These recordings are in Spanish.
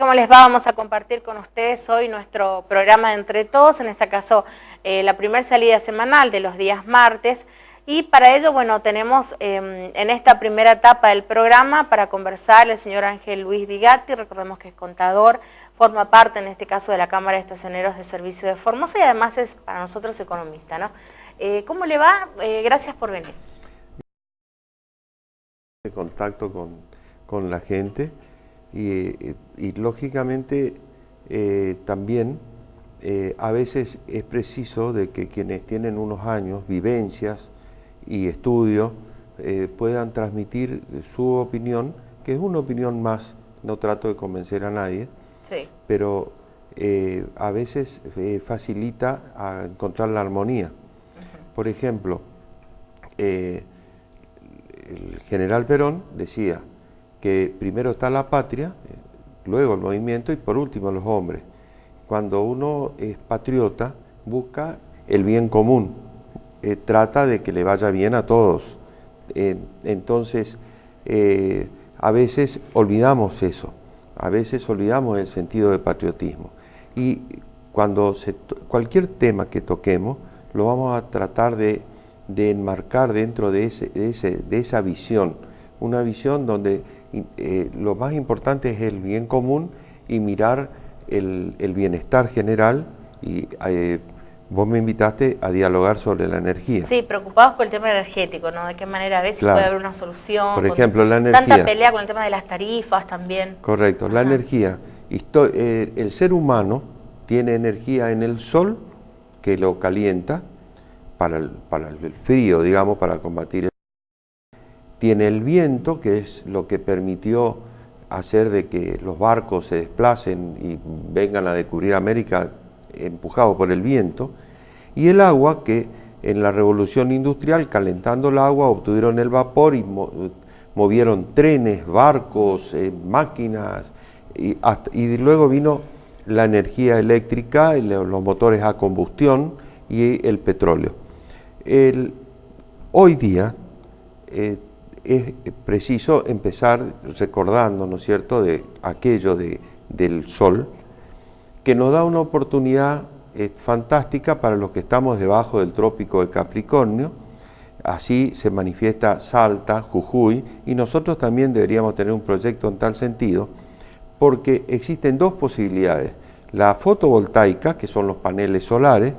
¿Cómo les va? Vamos a compartir con ustedes hoy nuestro programa de Entre Todos, en este caso la primera salida semanal de los días martes. Y para ello, bueno, tenemos en esta primera etapa del programa para conversar el señor Ángel Luis Bigatti. Recordemos que es contador, forma parte en este caso de la Cámara de Estacioneros de Servicio de Formosa y además es para nosotros economista, ¿no? ¿Cómo le va? Gracias por venir. Contacto con la gente y lógicamente también a veces es preciso de que quienes tienen unos años, vivencias y estudios puedan transmitir su opinión, que es una opinión más, no trato de convencer a nadie, sí, pero a veces facilita a encontrar la armonía. Por ejemplo, el general Perón decía que primero está la patria, luego el movimiento y por último los hombres. Cuando uno es patriota, busca el bien común, trata de que le vaya bien a todos. Entonces, a veces olvidamos eso, a veces olvidamos el sentido de patriotismo. Y cuando cualquier tema que toquemos, lo vamos a tratar de enmarcar dentro de esa visión, una visión donde lo más importante es el bien común y mirar el bienestar general. Y vos me invitaste a dialogar sobre la energía. Sí, preocupados por el tema energético, ¿no? De qué manera ves si puede haber una solución. Por ejemplo, la energía. Tanta pelea con el tema de las tarifas también. Correcto, la energía. El ser humano tiene energía en el sol que lo calienta para el frío, digamos, para combatir el frío. Tiene el viento, que es lo que permitió hacer de que los barcos se desplacen y vengan a descubrir América empujados por el viento, y el agua, que en la revolución industrial, calentando el agua, obtuvieron el vapor y movieron trenes, barcos, máquinas, y luego vino la energía eléctrica, los motores a combustión y el petróleo. Hoy día es preciso empezar recordando, ¿no es cierto?, de aquello del sol, que nos da una oportunidad fantástica para los que estamos debajo del trópico de Capricornio. Así se manifiesta Salta, Jujuy, y nosotros también deberíamos tener un proyecto en tal sentido, porque existen dos posibilidades: la fotovoltaica, que son los paneles solares,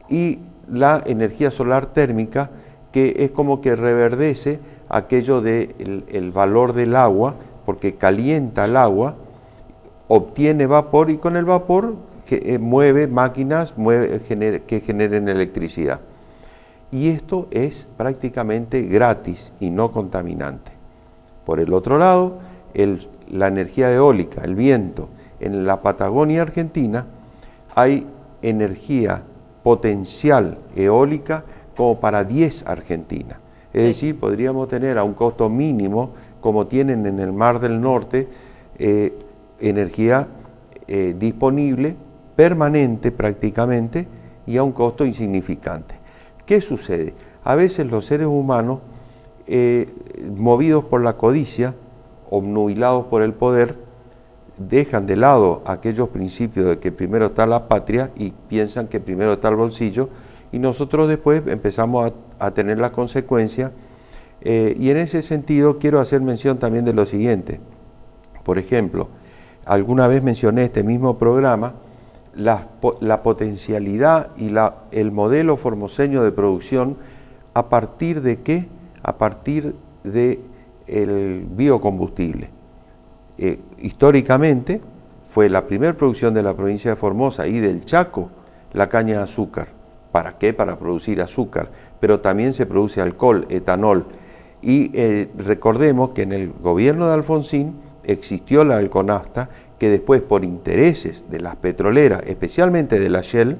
y la energía solar térmica, que es como que reverdece aquello del valor del agua, porque calienta el agua, obtiene vapor y con el vapor mueve máquinas que generen electricidad. Y esto es prácticamente gratis y no contaminante. Por el otro lado, la energía eólica, el viento. En la Patagonia Argentina hay energía potencial eólica como para 10 Argentinas. Es decir, podríamos tener a un costo mínimo, como tienen en el Mar del Norte, energía disponible, permanente prácticamente, y a un costo insignificante. ¿Qué sucede? A veces los seres humanos, movidos por la codicia, obnubilados por el poder, dejan de lado aquellos principios de que primero está la patria y piensan que primero está el bolsillo, y nosotros después empezamos a tener las consecuencias. Y en ese sentido quiero hacer mención también de lo siguiente. Por ejemplo, alguna vez mencioné este mismo programa, la potencialidad y el modelo formoseño de producción. ¿A partir de qué? A partir del biocombustible. Históricamente fue la primera producción de la provincia de Formosa y del Chaco la caña de azúcar. ¿Para qué? Para producir azúcar, pero también se produce alcohol, etanol. Y recordemos que en el gobierno de Alfonsín existió la Alconafta, que después, por intereses de las petroleras, especialmente de la Shell,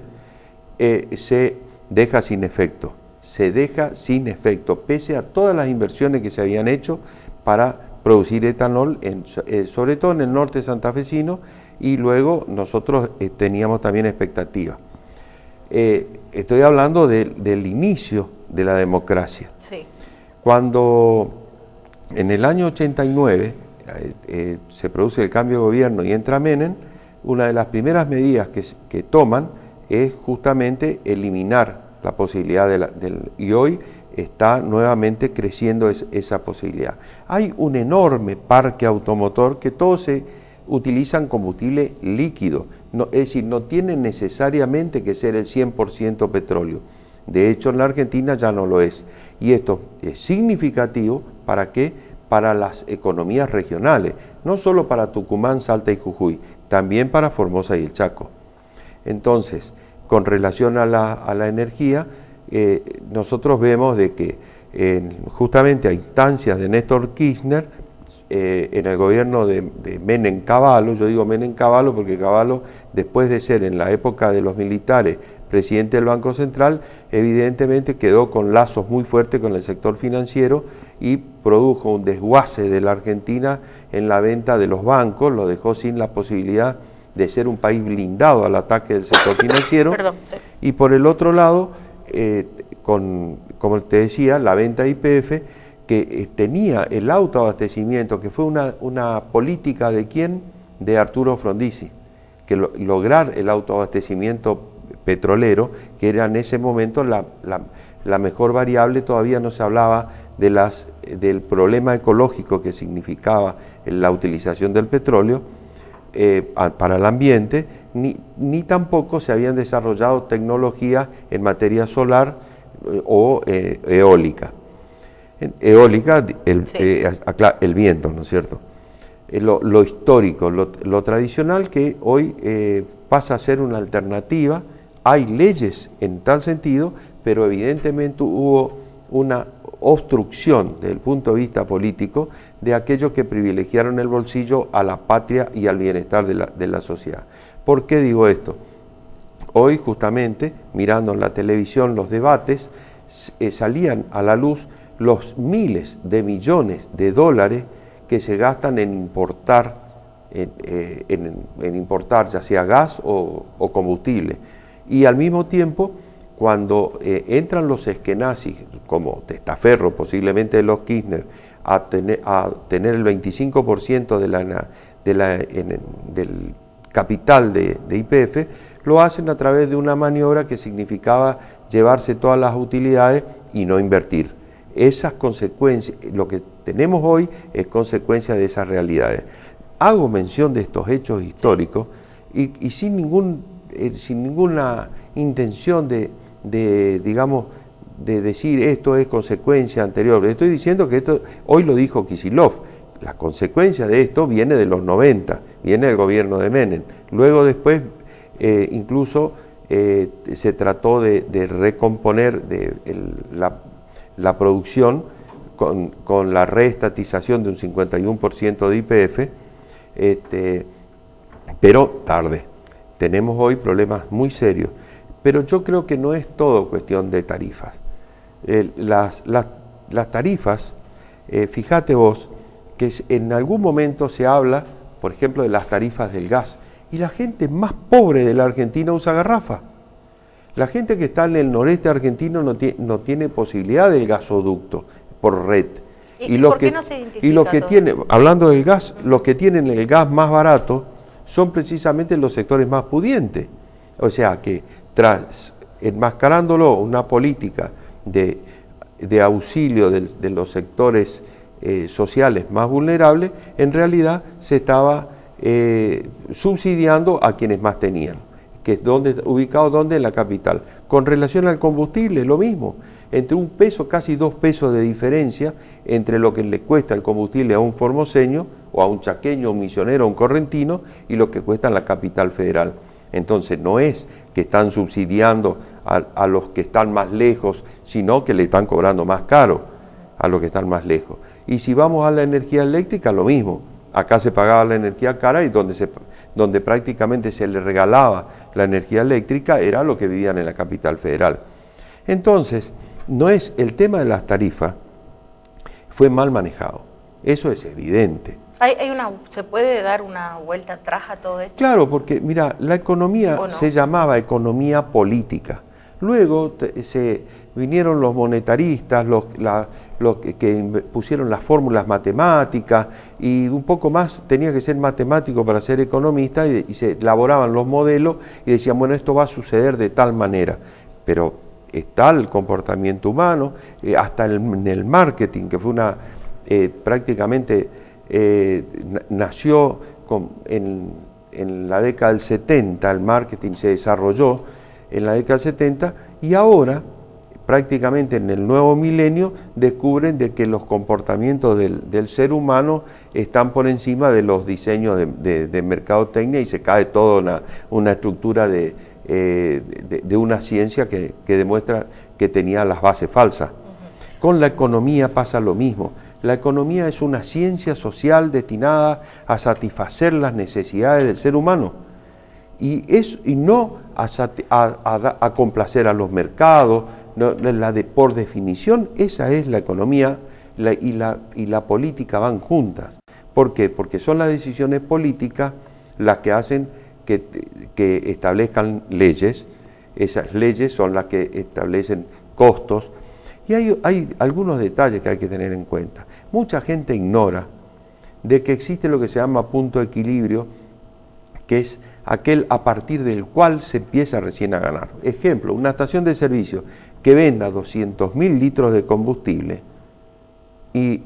se deja sin efecto. Se deja sin efecto, pese a todas las inversiones que se habían hecho para producir etanol, sobre todo en el norte santafesino, y luego nosotros teníamos también expectativas. Estoy hablando del inicio de la democracia. Sí. Cuando en el año 89 se produce el cambio de gobierno y entra Menem, una de las primeras medidas que toman es justamente eliminar la posibilidad y hoy está nuevamente creciendo esa posibilidad. Hay un enorme parque automotor que todos se utilizan combustible líquido, es decir, no tiene necesariamente que ser el 100% petróleo. De hecho, en la Argentina ya no lo es. Y esto es significativo ¿para qué? Para las economías regionales, no solo para Tucumán, Salta y Jujuy, también para Formosa y el Chaco. Entonces, con relación a la energía, nosotros vemos de que justamente a instancias de Néstor Kirchner, en el gobierno de Menem Cavallo, yo digo Menem Cavallo porque Cavallo, después de ser en la época de los militares presidente del Banco Central, evidentemente quedó con lazos muy fuertes con el sector financiero y produjo un desguace de la Argentina en la venta de los bancos, lo dejó sin la posibilidad de ser un país blindado al ataque del sector financiero. Perdón, sí. Y por el otro lado, como te decía, la venta de YPF, que tenía el autoabastecimiento, que fue una política de ¿quién? De Arturo Frondizi, que lograr el autoabastecimiento petrolero, que era en ese momento la mejor variable. Todavía no se hablaba del problema ecológico que significaba la utilización del petróleo para el ambiente, ni tampoco se habían desarrollado tecnologías en materia solar o eólica. Eólica, el viento, ¿no es cierto? Lo histórico, lo tradicional, que hoy pasa a ser una alternativa. Hay leyes en tal sentido, pero evidentemente hubo una obstrucción desde el punto de vista político de aquellos que privilegiaron el bolsillo a la patria y al bienestar de la sociedad. ¿Por qué digo esto? Hoy justamente, mirando en la televisión los debates, salían a la luz los miles de millones de dólares que se gastan en importar, importar ya sea gas o combustible. Y al mismo tiempo, cuando entran los esquenazis, como Testaferro, posiblemente de los Kirchner, a tener el 25% del capital de YPF, lo hacen a través de una maniobra que significaba llevarse todas las utilidades y no invertir. Esas consecuencias, lo que tenemos hoy es consecuencia de esas realidades. Hago mención de estos hechos históricos y sin ninguna intención digamos, de decir esto es consecuencia anterior. Estoy diciendo que esto, hoy lo dijo Kicillof, la consecuencia de esto viene de los 90, viene del gobierno de Menem. Luego después incluso se trató de recomponer la producción con la reestatización de un 51% de YPF, pero tarde. Tenemos hoy problemas muy serios, pero yo creo que no es todo cuestión de tarifas. Las tarifas, fíjate vos, que en algún momento se habla, por ejemplo, de las tarifas del gas, y la gente más pobre de la Argentina usa garrafa. La gente que está en el noreste argentino no tiene posibilidad del gasoducto por red. ¿Y por qué no se identifica? Y lo que tiene, hablando del gas, los que tienen el gas más barato son precisamente los sectores más pudientes. O sea que tras enmascarándolo una política de auxilio de los sectores sociales más vulnerables, en realidad se estaba subsidiando a quienes más tenían, que es ubicado donde en la capital. Con relación al combustible, lo mismo, entre un peso, casi 2 pesos de diferencia entre lo que le cuesta el combustible a un formoseño o a un chaqueño, un misionero, un correntino, y lo que cuesta en la capital federal. Entonces no es que están subsidiando a los que están más lejos, sino que le están cobrando más caro a los que están más lejos. Y si vamos a la energía eléctrica, lo mismo. Acá se pagaba la energía cara y donde prácticamente se le regalaba la energía eléctrica era lo que vivían en la capital federal. Entonces, no es el tema de las tarifas, fue mal manejado. Eso es evidente. ¿Se puede dar una vuelta atrás a todo esto? Claro, porque mira, la economía se llamaba economía política. Luego vinieron los monetaristas, los que pusieron las fórmulas matemáticas, y un poco más tenía que ser matemático para ser economista, y se elaboraban los modelos y decían, bueno, esto va a suceder de tal manera. Pero está el comportamiento humano, hasta en el marketing, que fue prácticamente nació en la década del 70, el marketing se desarrolló en la década del 70, y ahora, prácticamente en el nuevo milenio, descubren de que los comportamientos del ser humano están por encima de los diseños de mercadotecnia, y se cae toda una estructura de una ciencia que demuestra que tenía las bases falsas. Con la economía pasa lo mismo. La economía es una ciencia social destinada a satisfacer las necesidades del ser humano y no a complacer a los mercados. No, por definición, esa es la economía y la política van juntas. ¿Por qué? Porque son las decisiones políticas las que hacen que establezcan leyes. Esas leyes son las que establecen costos. Y hay algunos detalles que hay que tener en cuenta. Mucha gente ignora de que existe lo que se llama punto de equilibrio, que es aquel a partir del cual se empieza recién a ganar. Ejemplo, una estación de servicio que venda 200.000 litros de combustible y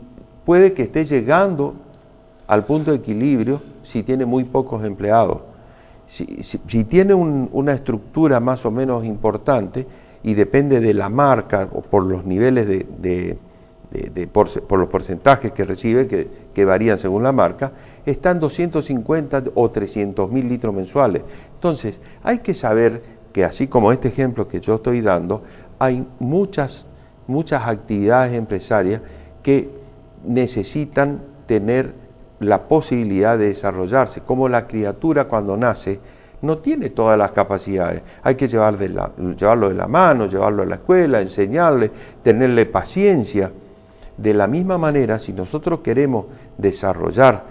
puede que esté llegando al punto de equilibrio si tiene muy pocos empleados. Si tiene una estructura más o menos importante y depende de la marca o por los niveles por los porcentajes que recibe, que varían según la marca, están 250 o 300.000 litros mensuales. Entonces, hay que saber que así como este ejemplo que yo estoy dando, hay muchas actividades empresarias que necesitan tener la posibilidad de desarrollarse, como la criatura cuando nace no tiene todas las capacidades, hay que llevarlo de la mano, llevarlo a la escuela, enseñarle, tenerle paciencia. De la misma manera, si nosotros queremos desarrollar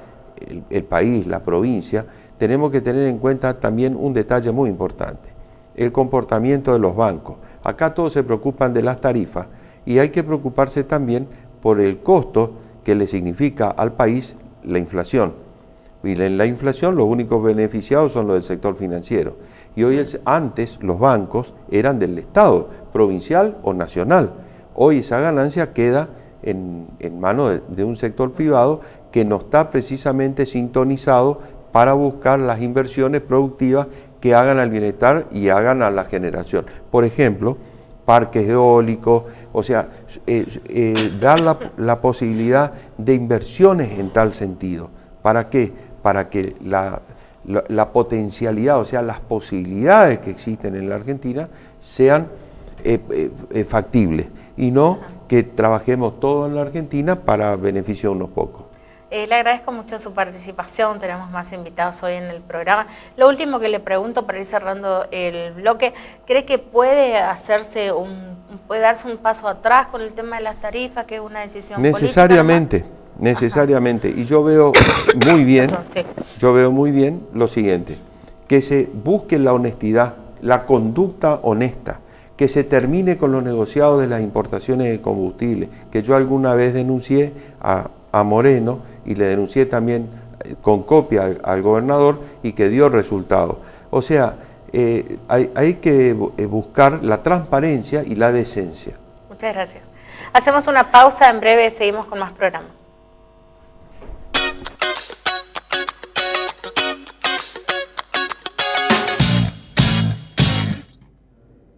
el país, la provincia, tenemos que tener en cuenta también un detalle muy importante, el comportamiento de los bancos. Acá todos se preocupan de las tarifas y hay que preocuparse también por el costo que le significa al país la inflación. Y en la inflación los únicos beneficiados son los del sector financiero. Y hoy antes los bancos eran del Estado, provincial o nacional. Hoy esa ganancia queda en manos de un sector privado que no está precisamente sintonizado para buscar las inversiones productivas que hagan al bienestar y hagan a la generación. Por ejemplo, parques eólicos, o sea, dar la posibilidad de inversiones en tal sentido. ¿Para qué? Para que la potencialidad, o sea, las posibilidades que existen en la Argentina sean factibles y no que trabajemos todo en la Argentina para beneficio de unos pocos. Le agradezco mucho su participación, tenemos más invitados hoy en el programa. Lo último que le pregunto para ir cerrando el bloque, ¿cree que puede darse un paso atrás con el tema de las tarifas, que es una decisión necesariamente, política? Necesariamente. Y yo veo muy bien, lo siguiente, que se busque la honestidad, la conducta honesta, que se termine con los negociados de las importaciones de combustible, que yo alguna vez denuncié a Moreno y le denuncié también con copia al gobernador y que dio resultados. O sea, hay que buscar la transparencia y la decencia. Muchas gracias. Hacemos una pausa, en breve seguimos con más programas.